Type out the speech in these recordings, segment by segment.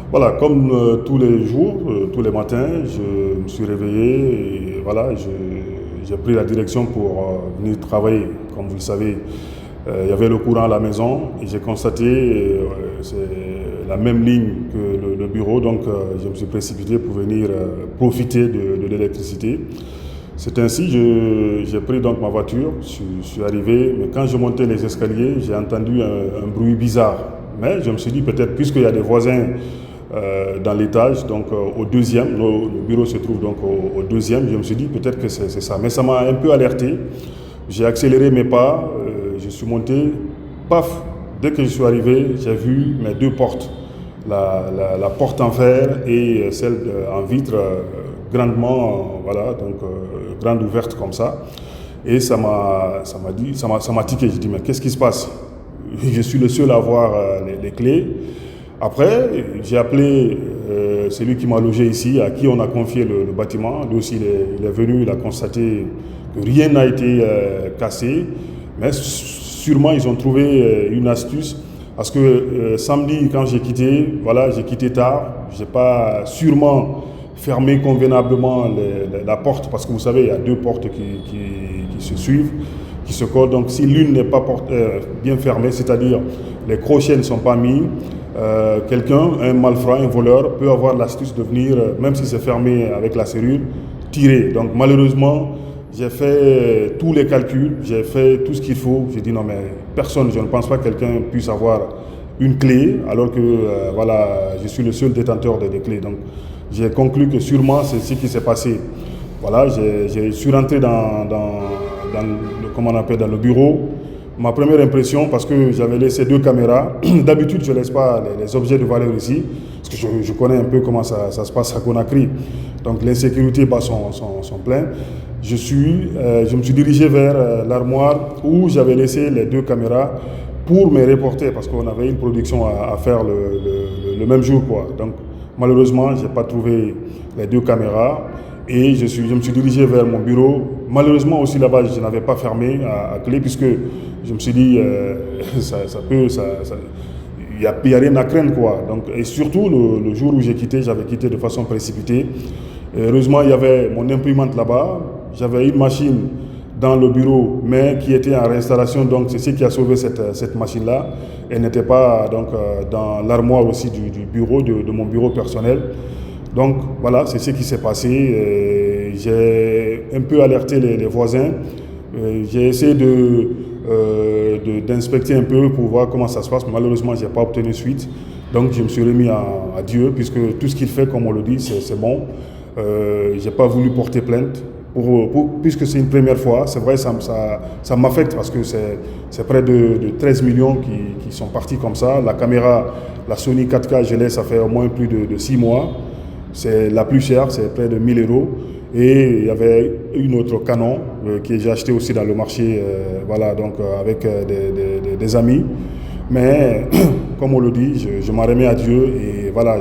Voilà, comme tous les jours, tous les matins, je me suis réveillé et voilà, j'ai pris la direction pour venir travailler. Comme vous le savez, il y avait le courant à la maison et j'ai constaté c'est la même ligne que le bureau, donc je me suis précipité pour venir profiter de l'électricité. C'est ainsi, j'ai pris donc ma voiture, je suis arrivé, mais quand je montais les escaliers, j'ai entendu un bruit bizarre. Mais je me suis dit peut-être puisqu'il y a des voisins dans l'étage, donc au deuxième, le bureau se trouve donc au deuxième, je me suis dit peut-être que c'est ça. Mais ça m'a un peu alerté, j'ai accéléré mes pas, je suis monté, paf, dès que je suis arrivé, j'ai vu mes deux portes, la porte en fer et celle en vitre grandement, voilà, donc grande ouverte comme ça. Et ça m'a tiqué. J'ai dit, mais qu'est-ce qui se passe? Je suis le seul à avoir les clés. Après, j'ai appelé celui qui m'a logé ici, à qui on a confié le bâtiment. Lui aussi, il est venu, il a constaté que rien n'a été cassé. Mais sûrement, ils ont trouvé une astuce. Parce que samedi, quand j'ai quitté, voilà, j'ai quitté tard. J'ai pas sûrement fermé convenablement la porte. Parce que vous savez, il y a deux portes qui se suivent, qui se collent. Donc, si l'une n'est pas bien fermée, c'est-à-dire les crochets ne sont pas mis, quelqu'un, un malfrat, un voleur, peut avoir l'astuce de venir, même si c'est fermé avec la serrure, tirer. Donc malheureusement, j'ai fait tous les calculs, j'ai fait tout ce qu'il faut. J'ai dit non mais personne, je ne pense pas que quelqu'un puisse avoir une clé, alors que voilà, je suis le seul détenteur des clés. Donc j'ai conclu que sûrement c'est ce qui s'est passé. Voilà, je suis rentré comment on appelle, dans le bureau. Ma première impression, parce que j'avais laissé deux caméras, d'habitude je ne laisse pas les objets de valeur ici, parce que je connais un peu comment ça se passe à Conakry. Donc l'insécurité sont pleines. Je me suis dirigé vers l'armoire où j'avais laissé les deux caméras pour mes reporters, parce qu'on avait une production à faire le même jour, quoi. Donc malheureusement, je n'ai pas trouvé les deux caméras. Et je me suis dirigé vers mon bureau. Malheureusement aussi là-bas, je n'avais pas fermé à clé, puisque je me suis dit, il n'y a rien à craindre, quoi. Donc, et surtout, le jour où j'ai quitté, j'avais quitté de façon précipitée. Et heureusement, il y avait mon imprimante là-bas. J'avais une machine dans le bureau, mais qui était en réinstallation. Donc, c'est ce qui a sauvé cette machine-là. Elle n'était pas donc, dans l'armoire aussi du bureau, de mon bureau personnel. Donc voilà, c'est ce qui s'est passé. J'ai un peu alerté les voisins. J'ai essayé d'inspecter un peu pour voir comment ça se passe. Malheureusement, je n'ai pas obtenu suite. Donc je me suis remis à Dieu, puisque tout ce qu'il fait, comme on le dit, c'est bon. Je n'ai pas voulu porter plainte. Puisque c'est une première fois, c'est vrai, ça m'affecte parce que c'est près de 13 millions qui sont partis comme ça. La caméra, la Sony 4K, je l'ai, ça fait au moins plus de 6 mois. C'est la plus chère, c'est près de 1000 euros. Et il y avait une autre Canon que j'ai acheté aussi dans le marché, voilà, donc avec des amis. Mais comme on le dit, je m'en remets à Dieu et voilà,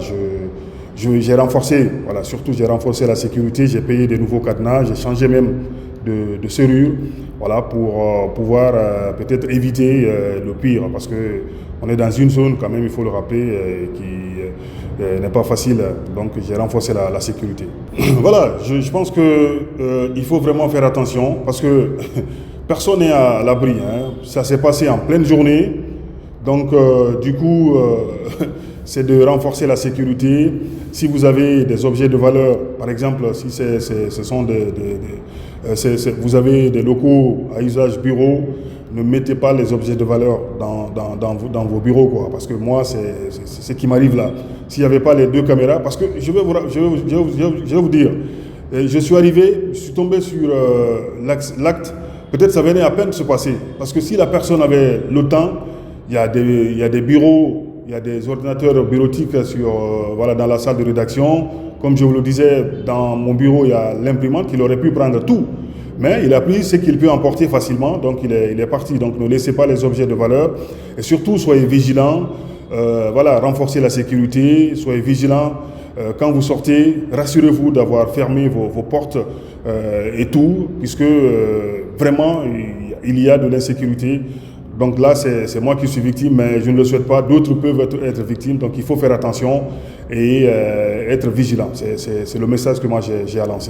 j'ai renforcé, voilà, surtout j'ai renforcé la sécurité, j'ai payé de nouveaux cadenas, j'ai changé même de serrure, voilà, pour pouvoir peut-être éviter le pire, parce que on est dans une zone quand même, il faut le rappeler, qui n'est pas facile, donc j'ai renforcé la sécurité. Voilà, je pense que il faut vraiment faire attention, parce que personne n'est à l'abri, hein. Ça s'est passé en pleine journée, donc du coup, c'est de renforcer la sécurité. Si vous avez des objets de valeur, par exemple, si ce sont vous avez des locaux à usage bureau, ne mettez pas les objets de valeur dans vos bureaux, quoi. Parce que moi, c'est ce qui m'arrive là. S'il n'y avait pas les deux caméras, parce que je vais vous dire, je suis arrivé, je suis tombé sur l'acte, peut-être ça venait à peine de se passer. Parce que si la personne avait le temps, il y a des bureaux, il y a des ordinateurs bureautiques voilà, dans la salle de rédaction. Comme je vous le disais, dans mon bureau, il y a l'imprimante, il aurait pu prendre tout. Mais il a pris ce qu'il peut emporter facilement, donc il est parti. Donc ne laissez pas les objets de valeur. Et surtout, soyez vigilants. Voilà, renforcez la sécurité, soyez vigilants. Quand vous sortez, rassurez-vous d'avoir fermé vos portes et tout, puisque vraiment, il y a de l'insécurité Donc là, c'est moi qui suis victime, mais je ne le souhaite pas. D'autres peuvent être victimes, donc il faut faire attention et être vigilant. C'est le message que moi j'ai à lancer.